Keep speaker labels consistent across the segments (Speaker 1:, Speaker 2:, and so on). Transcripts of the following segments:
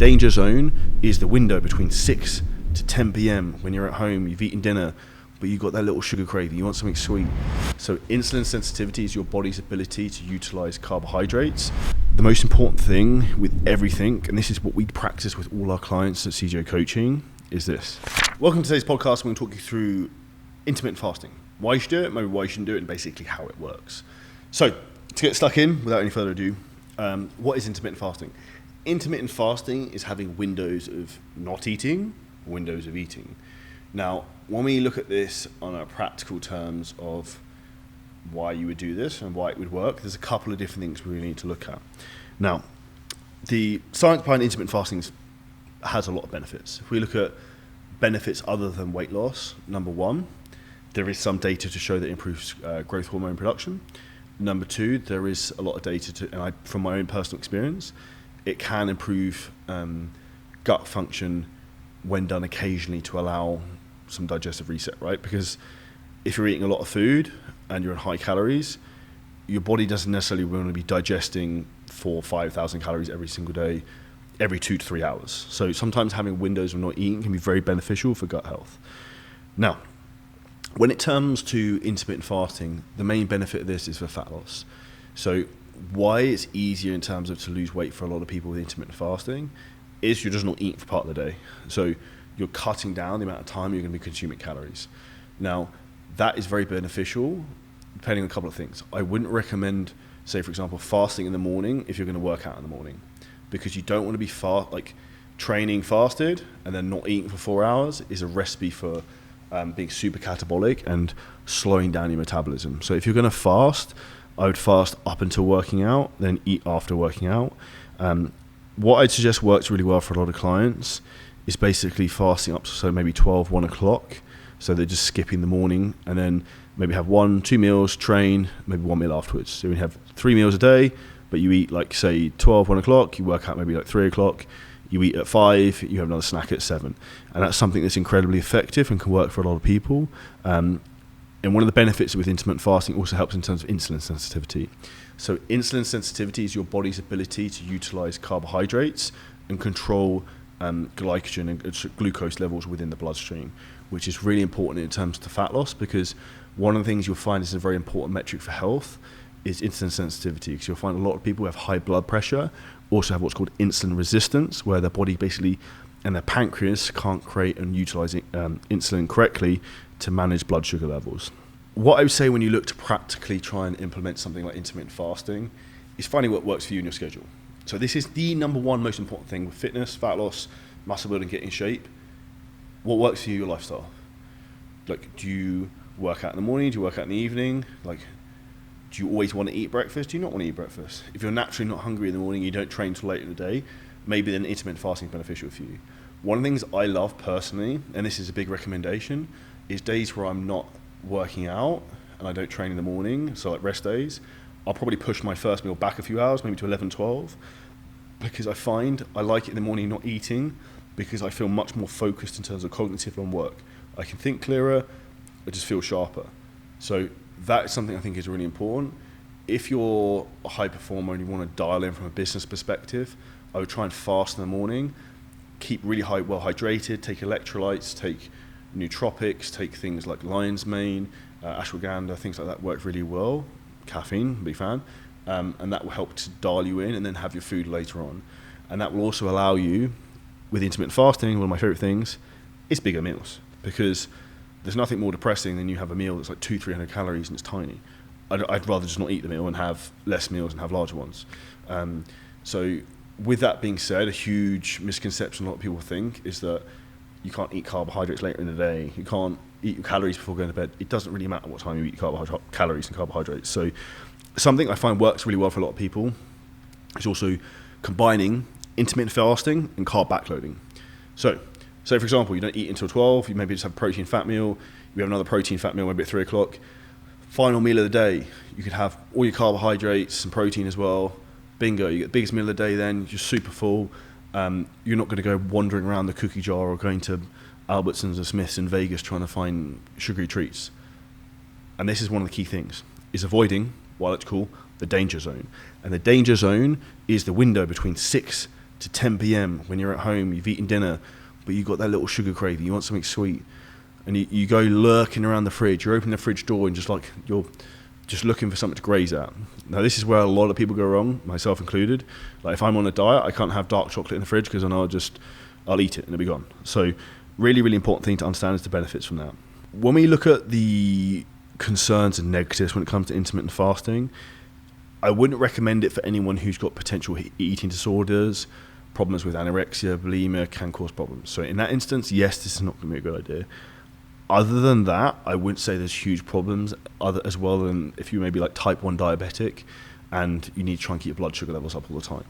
Speaker 1: danger zone is the window between 6 to 10 p.m. when you're at home, you've eaten dinner, but you've got that little sugar craving, you want something sweet. So insulin sensitivity is your body's ability to utilize carbohydrates. The most important thing with everything, and this is what we practice with all our clients at CGO Coaching, is this. Welcome to today's podcast. We're going to talk you through intermittent fasting. Why you should do it, maybe why you shouldn't do it, and basically how it works. So to get stuck in, without any further ado, what is intermittent fasting? Intermittent fasting is having windows of not eating, windows of eating. Now, when we look at this on a practical terms of why you would do this and why it would work, there's a couple of different things we really need to look at. Now, the science behind intermittent fasting has a lot of benefits. If we look at benefits other than weight loss, number one, there is some data to show that it improves growth hormone production. Number two, there is a lot of data from my own personal experience, it can improve gut function when done occasionally to allow some digestive reset, right? Because if you're eating a lot of food and you're in high calories, your body doesn't necessarily want to be digesting 4,000 or 5,000 calories every single day, every 2 to 3 hours. So sometimes having windows of not eating can be very beneficial for gut health. Now, when it comes to intermittent fasting, the main benefit of this is for fat loss. So why it's easier in terms of to lose weight for a lot of people with intermittent fasting is you're just not eating for part of the day. So you're cutting down the amount of time you're going to be consuming calories. Now, that is very beneficial depending on a couple of things. I wouldn't recommend, say, for example, fasting in the morning if you're going to work out in the morning, because you don't want to be training fasted and then not eating for 4 hours is a recipe for being super catabolic and slowing down your metabolism. So if you're going to fast, I would fast up until working out, then eat after working out. What I'd suggest works really well for a lot of clients is basically fasting up to maybe 12, 1 o'clock. So they're just skipping the morning and then maybe have 1-2 meals, train, maybe 1 meal afterwards. So you have 3 meals a day, but you eat say 12, 1 o'clock, you work out maybe 3 o'clock, you eat at 5, you have another snack at 7. And that's something that's incredibly effective and can work for a lot of people. And one of the benefits with intermittent fasting also helps in terms of insulin sensitivity. So insulin sensitivity is your body's ability to utilize carbohydrates and control glycogen and glucose levels within the bloodstream, which is really important in terms of the fat loss, because one of the things you'll find is a very important metric for health is insulin sensitivity, because you'll find a lot of people who have high blood pressure also have what's called insulin resistance, where their body basically and their pancreas can't create and utilize insulin correctly to manage blood sugar levels. What I would say when you look to practically try and implement something like intermittent fasting is finding what works for you in your schedule. So this is the number one most important thing with fitness, fat loss, muscle building, getting in shape. What works for you, your lifestyle? Do you work out in the morning? Do you work out in the evening? Do you always want to eat breakfast? Do you not want to eat breakfast? If you're naturally not hungry in the morning, you don't train till late in the day, maybe then intermittent fasting is beneficial for you. One of the things I love personally, and this is a big recommendation, is days where I'm not working out and I don't train in the morning, so rest days, I'll probably push my first meal back a few hours, maybe to 11, 12, because I find I like it in the morning not eating, because I feel much more focused in terms of cognitive on work. I can think clearer, I just feel sharper. So that's something I think is really important. If you're a high performer and you want to dial in from a business perspective, I would try and fast in the morning, keep really well hydrated, take electrolytes, take nootropics, take things like lion's mane, ashwagandha, things like that work really well. Caffeine, big fan. And that will help to dial you in, and then have your food later on. And that will also allow you, with intermittent fasting, one of my favorite things is bigger meals, because there's nothing more depressing than you have a meal that's 200-300 calories and it's tiny. I'd rather just not eat the meal and have less meals and have larger ones. So with that being said, a huge misconception a lot of people think is that you can't eat carbohydrates later in the day. You can't eat your calories before going to bed. It doesn't really matter what time you eat calories and carbohydrates. So something I find works really well for a lot of people is also combining intermittent fasting and carb backloading. So say, for example, you don't eat until 12, you maybe just have a protein fat meal, you have another protein fat meal maybe at 3 o'clock. Final meal of the day, you could have all your carbohydrates and protein as well. Bingo, you get the biggest meal of the day then, you're super full. You're not going to go wandering around the cookie jar or going to Albertsons or Smith's in Vegas trying to find sugary treats. And this is one of the key things, is avoiding, while it's cool, the danger zone. And the danger zone is the window between 6 to 10 p.m. when you're at home, you've eaten dinner, but you've got that little sugar craving, you want something sweet, and you go lurking around the fridge, you open the fridge door and you're just looking for something to graze at. Now this is where a lot of people go wrong, myself included. Like if I'm on a diet, I can't have dark chocolate in the fridge because then I'll eat it and it'll be gone. So really, really important thing to understand is the benefits from that. When we look at the concerns and negatives when it comes to intermittent fasting, I wouldn't recommend it for anyone who's got potential eating disorders. Problems with anorexia, bulimia can cause problems. So in that instance, yes, this is not going to be a good idea. Other than that, I wouldn't say there's huge problems as well than if you may be like type 1 diabetic and you need to try and keep your blood sugar levels up all the time.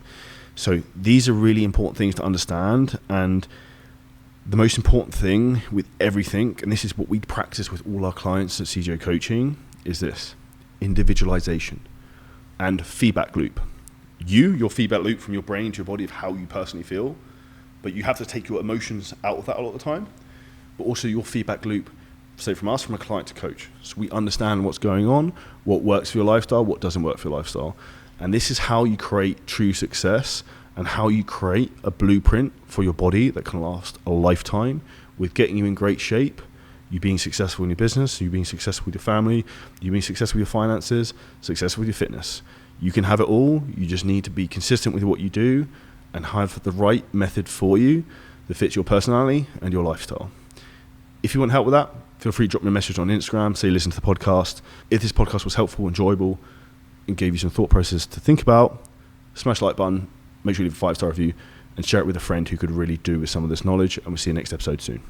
Speaker 1: So these are really important things to understand, and the most important thing with everything, and this is what we practice with all our clients at CGO Coaching, is this: individualization and feedback loop. Your feedback loop from your brain to your body of how you personally feel, but you have to take your emotions out of that a lot of the time, but also your feedback loop, say from us, from a client to coach. So we understand what's going on, what works for your lifestyle, what doesn't work for your lifestyle. And this is how you create true success and how you create a blueprint for your body that can last a lifetime, with getting you in great shape, you being successful in your business, you being successful with your family, you being successful with your finances, successful with your fitness. You can have it all. You just need to be consistent with what you do and have the right method for you that fits your personality and your lifestyle. If you want help with that, feel free to drop me a message on Instagram, say listen to the podcast. If this podcast was helpful, enjoyable, and gave you some thought process to think about, smash the like button, make sure you leave a 5-star review, and share it with a friend who could really do with some of this knowledge, and we'll see you next episode soon.